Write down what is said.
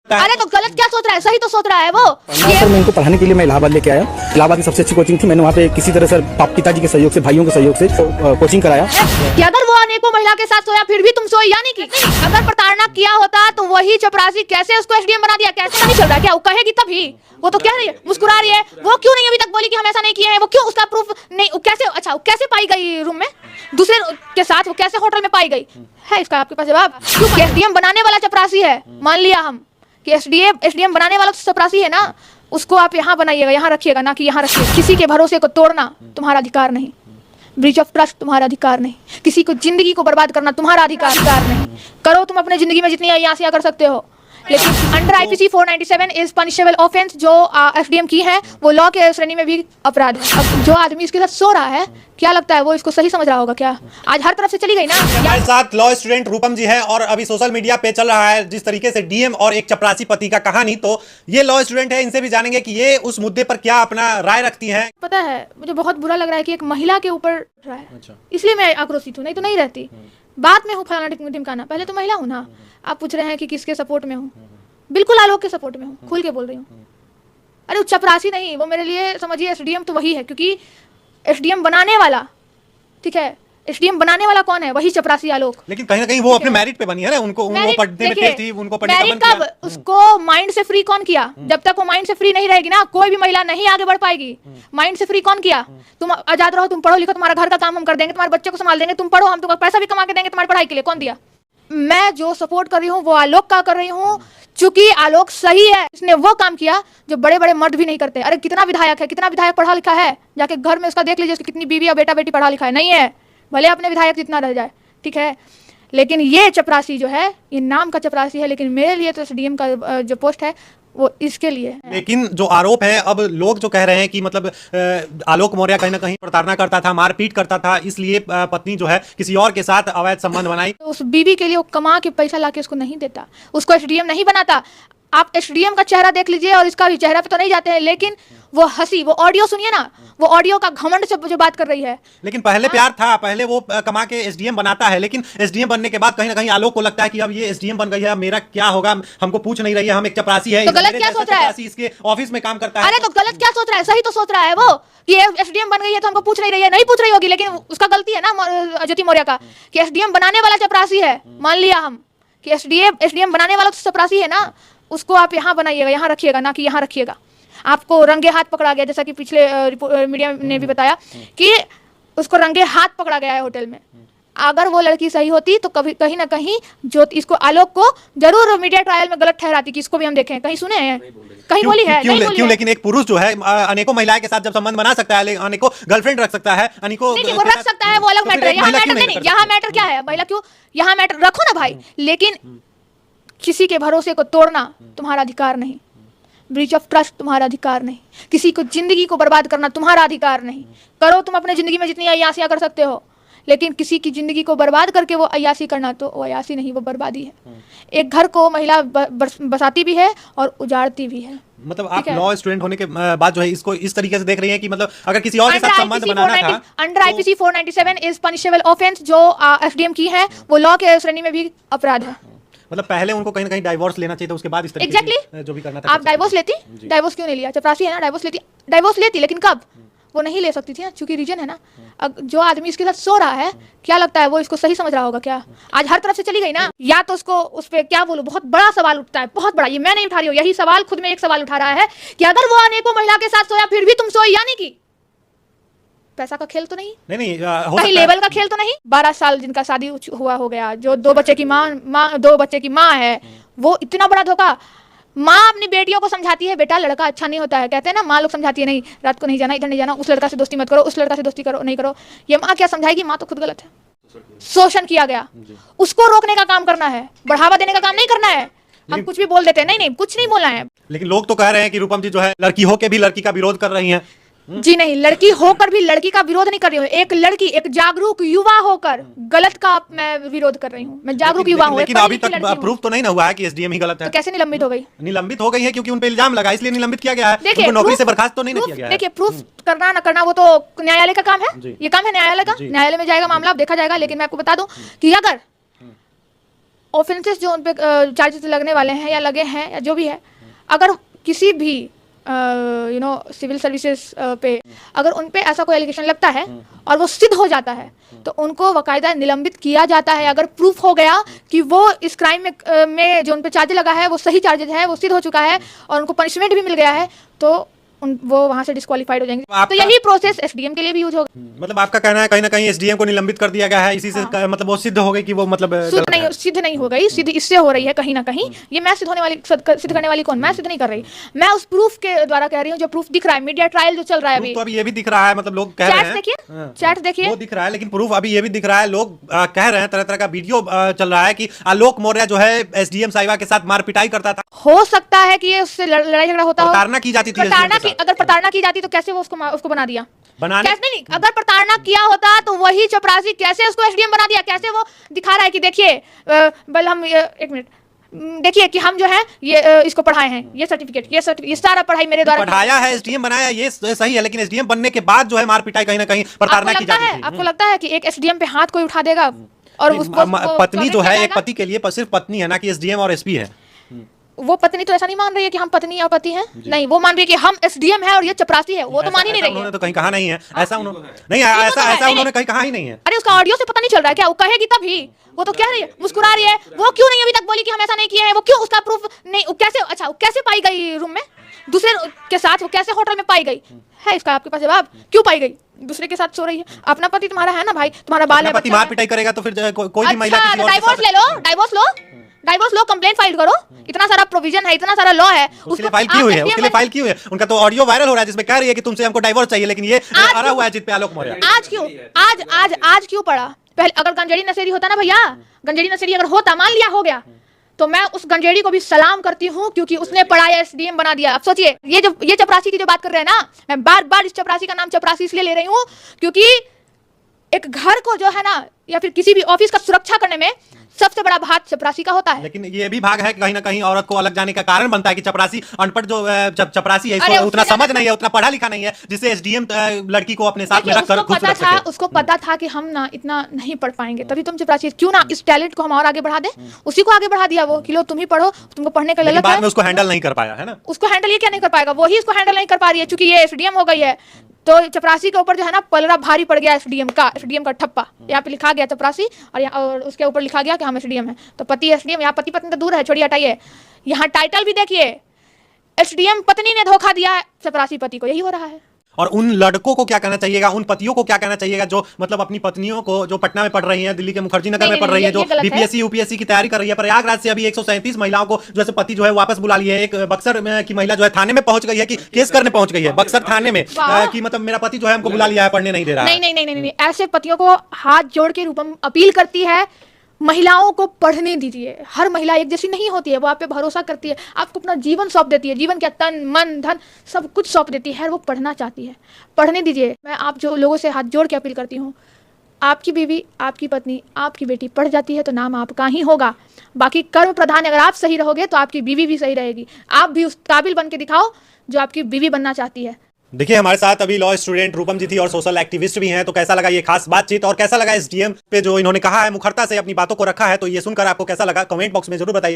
अरे तो गलत क्या सोच रहा है, सही तो सोच रहा है वो। सर मैं इनको पढ़ाने के लिए मैं इलाहाबाद लेके आया। इलाहाबाद की सबसे अच्छी कोचिंग थी। मैंने वहाँ पे किसी तरह सर पिताजी के सहयोग से, भाइयों के सहयोग से कोचिंग कराया। कि अगर वो अनेकों महिला के साथ सोया फिर भी तुम सोई, यानी कि अगर प्रताड़ना किया होता तो वही चपरासी कैसे उसको एसडीएम बना दिया? कैसे नहीं चल रहा है क्या? वो कहेगी तभी, वो तो कह रही है, मुस्कुरा रही है। वो क्यों नहीं अभी तक बोली कि हम ऐसा नहीं किए हैं? वो क्यों, उसका प्रूफ नहीं? वो कैसे, अच्छा वो कैसे पाई गई रूम में दूसरे के साथ? वो कैसे होटल में पाई गई है? इसका आपके पास जवाब? क्यों एसडीएम बनाने वाला चपरासी है, मान लिया हम कि एसडीएम बनाने वाला तो चपरासी है ना, उसको आप यहाँ बनाइएगा, यहाँ रखिएगा, ना कि यहाँ रखिएगा। किसी के भरोसे को तोड़ना तुम्हारा अधिकार नहीं, ब्रीच ऑफ ट्रस्ट तुम्हारा अधिकार नहीं, किसी को जिंदगी को बर्बाद करना तुम्हारा अधिकार नहीं। करो तुम अपने जिंदगी में जितनी अय्यासियां कर सकते हो, लेकिन under IPC 497 is punishable offence जो एसडीएम की है वो लॉ के श्रेणी में भी अपराध है। अब जो आदमी इसके साथ सो रहा है, क्या लगता है वो इसको सही समझ रहा होगा क्या? आज हर तरफ से चली गई ना। हमारे साथ लॉ स्टूडेंट रूपम जी है और अभी सोशल मीडिया पे चल रहा है जिस तरीके से डीएम और एक चपरासी पति का कहानी, तो ये लॉ स्टूडेंट है, इनसे भी जानेंगे कि ये उस मुद्दे पर क्या अपना राय रखती हैं। पता है मुझे बहुत बुरा लग रहा है कि एक महिला के ऊपर रहा है। अच्छा। इसलिए मैं आक्रोशित हूँ, नहीं तो नहीं रहती। बात में हूँ फलाना ढिमकाना, पहले तो महिला हूँ ना। आप पूछ रहे हैं कि किसके सपोर्ट में हूँ? बिल्कुल आलोक के सपोर्ट में हूँ, खुल के बोल रही हूँ। अरे वो चपरासी नहीं, वो मेरे लिए समझिए एसडीएम तो वही है, क्योंकि एसडीएम बनाने वाला, ठीक है, एसडीएम बनाने वाला कौन है? वही चपरासी आलोक। लेकिन कहीं ना कहीं वो अपने मैरिट पे बनी है ना, उनको वो पढ़ने में तेज थी, उनको पढ़ने का मन कब किया। उसको माइंड से फ्री कौन किया? जब तक वो माइंड से फ्री नहीं रहेगी ना, कोई भी महिला नहीं आगे बढ़ पाएगी। माइंड से फ्री कौन किया? तुम आजाद रहो, तुम पढ़ो लिखो, तुम्हारा घर का काम हम कर देंगे, तुम्हारे बच्चे को संभाल देंगे, तुम पढ़ो, हम तुम्हारा पैसा भी कमा के देंगे तुम्हारी पढ़ाई के लिए। कौन दिया? मैं जो सपोर्ट कर रही हूँ वो आलोक का कर रही हूँ, चूंकि आलोक सही है। इसने वो काम किया जो बड़े बड़े मर्द भी नहीं करते। अरे कितना विधायक है, कितना विधायक पढ़ा लिखा है, जाके घर में उसका देख लीजिए, उसकी कितनी बीवी और बेटा बेटी पढ़ा लिखा है। नहीं है, भले अपने विधायक जितना रह जाए, ठीक है। लेकिन ये चपरासी जो है, ये नाम का चपरासी है, लेकिन मेरे लिए तो एसडीएम का जो पोस्ट है वो इसके लिए है। लेकिन जो आरोप है, अब लोग जो कह रहे हैं कि मतलब आलोक मौर्य कहीं ना कहीं प्रताड़ना करता था, मारपीट करता था, इसलिए पत्नी जो है किसी और के साथ अवैध संबंध बनाई। तो उस बीवी के लिए वो कमा के पैसा लाके उसको नहीं देता, उसको एसडीएम नहीं बनाता। आप एसडीएम का चेहरा देख लीजिए, और इसका भी चेहरा पे तो नहीं जाते हैं, लेकिन वो हंसी, वो ऑडियो सुनिए ना, वो ऑडियो का घमंड से जो बात कर रही है। लेकिन पहले प्यार था, पहले वो कमा के एसडीएम बनाता है, लेकिन एसडीएम बनने के बाद कहीं ना कहीं आलोक को लगता है कि अब ये एसडीएम बन गई है, मेरा क्या होगा, हमको पूछ नहीं रही है, हम एक चपरासी है। तो गलत क्या सोच रहा है? इसके ऑफिस में काम करता है। अरे तो गलत क्या सोच रहा है, सही तो सोच रहा है वो कि एसडीएम बन गई है तो हमको पूछ नहीं रही है। नहीं पूछ रही होगी, लेकिन उसका गलती है ना ज्योति मौर्य का, कि एसडीएम बनाने वाला चपरासी है। मान लिया हम कि एसडीएम बनाने वाला तो चपरासी है ना, उसको आप यहाँ बनाइएगा, यहाँ रखिएगा, ना कि यहाँ रखिएगा। आपको रंगे हाथ पकड़ा गया, जैसा कि पिछले मीडिया ने भी बताया कि उसको रंगे हाथ पकड़ा गया है होटल में। अगर वो लड़की सही होती तो कभी कहीं ना कहीं जो इसको आलोक को जरूर मीडिया ट्रायल में गलत ठहराती कि इसको भी हम देखें। कहीं सुने हैं, कहीं बोली है? नहीं बोली है। लेकिन एक पुरुष जो है अनेकों महिलाएं के साथ जब संबंध बना सकता है, अनेकों गर्लफ्रेंड रख सकता है, अनेकों वो रख सकता है, वो अलग मैटर है। यहाँ मैटर नहीं, यहाँ मैटर क्या है? महिला क्यों, यहाँ मैटर रखो ना भाई, लेकिन किसी के भरोसे को तोड़ना तुम्हारा अधिकार नहीं, ब्रीच ऑफ ट्रस्ट तुम्हारा अधिकार नहीं, किसी को जिंदगी को बर्बाद करना तुम्हारा अधिकार नहीं। करो तुम अपने जिंदगी में जितनी अय्यासियां कर सकते हो, लेकिन किसी की जिंदगी को बर्बाद करके वो अय्यासी करना, तो वो अय्यासी नहीं, वो बर्बादी है। एक घर को महिला बसाती भी है और उजाड़ती भी है। मतलब आप लॉ स्टूडेंट होने के बाद जो है इसको इस तरीके से देख रही हैं कि मतलब अगर किसी और के साथ संबंध बनाना था। Under IPC 497 is punishable offence जो एसडीएम की है वो लॉ के श्रेणी में भी अपराध है। मतलब पहले उनको कहीं ना कहीं डाइवोर्स लेना चाहिए था, उसके बाद इस तरीके exactly. जो भी करना था। आप डाइवोर्स लेती? डाइवोर्स क्यों नहीं लिया? चपरासी है ना, डाइवोर्स लेती, लेकिन कब? वो नहीं ले सकती थी ना, क्योंकि रीजन है ना। जो आदमी इसके साथ सो रहा है, क्या लगता है वो इसको सही समझ रहा होगा क्या? आज हर तरफ से चली गई ना। या तो उसको उस पर क्या बोलूं, बहुत बड़ा सवाल उठता है, बहुत बड़ा। ये मैं नहीं उठा रही हूँ, यही सवाल खुद में एक सवाल उठा रहा है कि अगर वो अनेकों महिला के साथ सोया फिर भी तुम सोई, यानी कि पैसा का खेल तो नहीं? नहीं कहीं लेवल का खेल तो नहीं? 12 साल जिनका शादी हुआ हो गया, जो 2 बच्चे की माँ है, वो इतना बड़ा धोखा। माँ अपनी बेटियों को समझाती है, बेटा लड़का अच्छा नहीं होता है, कहते हैं ना, माँ लोग समझाती है, नहीं रात को नहीं जाना, इधर नहीं जाना, उस लड़का से दोस्ती मत करो, उस लड़का से दोस्ती करो नहीं करो। ये माँ क्या समझाएगी? माँ तो खुद गलत है। शोषण किया गया, उसको रोकने का काम करना है, बढ़ावा देने का काम नहीं करना है। हम कुछ भी बोल देते हैं, नहीं कुछ नहीं बोलना है। लेकिन लोग तो कह रहे हैं कि रूपम जी जो है लड़की होके भी लड़की का विरोध कर रही हैं। जी नहीं, लड़की होकर भी लड़की का विरोध नहीं कर रही हूँ। एक लड़की, एक जागरूक युवा होकर गलत का मैं विरोध कर रही हूँ। मैं जागरूक युवा हूँ। लेकिन अभी तक प्रूफ तो नहीं ना हुआ है कि एसडीएम ही गलत है। तो कैसे निलंबित हो गई? निलंबित हो गई है क्योंकि उन पे इल्जाम लगा, इसलिए निलंबित किया गया है। उनको नौकरी से बर्खास्त तो नहीं किया गया है। देखिए, प्रूफ करना ना करना वो तो न्यायालय का काम है, ये काम है न्यायालय का। न्यायालय में जाएगा मामला, देखा जाएगा। लेकिन मैं आपको बता दूं कि अगर ऑफेंसेस जो उन पे चार्जेस लगने वाले हैं या लगे हैं या जो भी है, अगर किसी भी सिविल सर्विसेज पे अगर उन पे ऐसा कोई एलिगेशन लगता है और वो सिद्ध हो जाता है तो उनको बाकायदा निलंबित किया जाता है। अगर प्रूफ हो गया कि वो इस क्राइम में जो उन पे चार्ज लगा है वो सही चार्जेज है, वो सिद्ध हो चुका है और उनको पनिशमेंट भी मिल गया है, तो वो वहां से डिस्क्वालीफाइड हो जाएंगे। तो यही प्रोसेस एसडीएम के लिए भी यूज होगा। मतलब आपका कहना है कहीं ना कहीं एसडीएम को निलंबित कर दिया गया है, इसी से मतलब वो सिद्ध हो गई कि वो मतलब सिद्ध नहीं हो गई, सिद्ध इससे हो रही है कहीं ना कहीं। ये मैं सिद्ध करने वाली कौन? मैं सिद्ध नहीं कर रही, मैं उस प्रूफ के द्वारा कह रही हूँ जो प्रूफ दिख रहा है। मीडिया ट्रायल जो चल रहा है अभी, तो अभी ये भी दिख रहा है, मतलब लोग कह रहे हैं, देखिए चैट देखिए, वो दिख रहा है, लेकिन प्रूफ अभी ये भी दिख रहा है, लोग कह रहे हैं, तरह तरह का वीडियो चल रहा है कि आलोक मौर्य जो है एसडीएम साहिबा के साथ मार पिटाई करता था। हो सकता है कि ये उससे लड़ाई झगड़ा होता हो, प्रताड़ना की जाती थी। अगर प्रताड़ना की जाती तो कैसे वो उसको बना दिया? बनाने कैसे नहीं, अगर प्रताड़ना किया होता तो वही चपरासी कैसे उसको एसडीएम बना दिया? कैसे वो दिखा रहा है कि देखिए बल हम एक मिनट देखिए कि हम जो है ये इसको पढ़ाए हैं, ये सर्टिफिकेट ये सारा पढ़ाई मेरे द्वारा पढ़ाया है, एसडीएम बनाया, ये सही है, लेकिन एसडीएम बनने के बाद जो है मार पिटाई कहीं ना कहीं प्रताड़ना की जाती थी। आपको लगता है कि एक एसडीएम पे हाथ कोई उठा देगा? और पत्नी जो है एक पति के लिए सिर्फ पत्नी है ना कि एसडीएम और एसपी है। वो पत्नी तो ऐसा नहीं मान रही है कि हम पत्नी या पति हैं, नहीं, वो मान रही है कि हम एसडीएम है और ये चपरासी है। वो तो मान ही नहीं रही है। उन्होंने तो कहीं कहा नहीं है ऐसा, उन्होंने नहीं ऐसा उन्होंने कहीं कहा ही नहीं है। अरे उसका ऑडियो से पता नहीं चल रहा है क्या? वो कहेगी तभी, वो तो कह रही है, मुस्कुरा रही है। वो क्यों नहीं अभी तक बोली कि हम ऐसा नहीं किए हैं? वो क्यों उसका प्रूफ नहीं? कैसे, अच्छा कैसे पाई गई रूम में दूसरे के साथ? वो कैसे होटल में पाई गई है? इसका आपके पास जवाब? क्यों पाई गई? दूसरे के साथ सो रही है। अपना पति तुम्हारा है ना भाई, तुम्हारा बाल है, पति मार पिटाई करेगा तो फिर कोई भी महिला डाइवोर्स ले लो, डाइवोर्स लो, कंप्लेंट फाइल करो। इतना सारा प्रोविजन है, इतना सारा लॉ है, उसके लिए फाइल की हुई है, उसके लिए फाइल की हुई है। उनका तो ऑडियो वायरल हो रहा है जिसमें कह रही है कि तुमसे हमको डाइवोर्स चाहिए, लेकिन ये आ रहा हुआ है जित पे आलोक मौर्य। आज क्यों पड़ा? पहले अगर गंजेड़ी नशेड़ी होता ना भैया, गंजेड़ी नशेड़ी अगर होता, मान लिया हो गया, तो मैं उस गंजेड़ी को भी सलाम करती हूँ क्योंकि उसने पढ़ाया, एसडीएम बना दिया। अब सोचिए, ये चपरासी की जो बात कर रहे हैं ना, मैं बार बार इस चपरासी का नाम चपरासी इसलिए ले रही हूँ क्योंकि एक घर को जो है ना या फिर किसी भी ऑफिस का सुरक्षा करने में सबसे बड़ा भाग चपरासी का होता है। लेकिन ये भी भाग है कहीं ना कहीं औरत को अलग जाने का कारण बनता है कि चपरासी अनपढ़ जो चपरासी है, इसको उतना समझ नहीं है, उतना पढ़ा लिखा नहीं है, जिससे एसडीएम लड़की को अपने साथ में रखकर खुश रख सके। उसको पता था कि हम ना इतना नहीं पढ़ पाएंगे, तभी तुम चपरासी। क्यों ना इस टैलेंट को हम और आगे बढ़ा दें? उसी को आगे बढ़ा दिया वो कि लो तुम ही पढ़ो, तुमको पढ़ने का ललक है। बाद में उसको हैंडल नहीं कर पाया है ना। उसको हैंडल ये क्या नहीं कर पाएगा? वही इसको हैंडल नहीं कर पा रही है क्योंकि ये एसडीएम हो गई है। तो चपरासी के ऊपर जो है ना पलड़ा भारी पड़ गया एसडीएम का ठप्पा। यहाँ पे लिखा गया चपरासी और उसके ऊपर लिखा गया कि हम एसडीएम है। तो पति एसडीएम, यहाँ पति पत्नी तो दूर है, छोड़िए हटाइए। यहाँ टाइटल भी देखिए, एसडीएम पत्नी ने धोखा दिया चपरासी पति को, यही हो रहा है। और उन लड़कों को क्या कहना चाहिएगा, उन पतियों को क्या कहना चाहिएगा जो मतलब अपनी पत्नियों को, जो पटना में पढ़ रही हैं, दिल्ली के मुखर्जी नगर में पढ़ रही है, जो बीपीएससी यूपीएससी की तैयारी कर रही है, प्रयागराज से अभी 137 महिलाओं को जो है पति जो है वापस बुला लिए। एक बक्सर की महिला जो है थाने में पहुंच गई है कि केस करने पहुंच गई है बक्सर थाने में कि मतलब मेरा पति जो है हमको बुला लिया है, पढ़ने नहीं दे रहा है। नहीं, ऐसे पतियों को हाथ जोड़ के रूपम अपील करती है, महिलाओं को पढ़ने दीजिए। हर महिला एक जैसी नहीं होती है, वो आप पे भरोसा करती है, आपको अपना जीवन सौंप देती है, जीवन क्या तन मन धन सब कुछ सौंप देती है, वो पढ़ना चाहती है, पढ़ने दीजिए। मैं आप जो लोगों से हाथ जोड़ के अपील करती हूँ, आपकी बीवी, आपकी पत्नी, आपकी बेटी पढ़ जाती है तो नाम आपका ही होगा। बाकी कर्म प्रधान अगर आप सही रहोगे तो आपकी बीवी भी सही रहेगी। आप भी उस काबिल बन के दिखाओ जो आपकी बीवी बनना चाहती है। देखिए हमारे साथ अभी लॉ स्टूडेंट रूपम जी थी और सोशल एक्टिविस्ट भी हैं, तो कैसा लगा ये खास बातचीत और कैसा लगा एसडीएम पे जो इन्होंने कहा है, मुखरता से अपनी बातों को रखा है, तो ये सुनकर आपको कैसा लगा कमेंट बॉक्स में जरूर बताइए।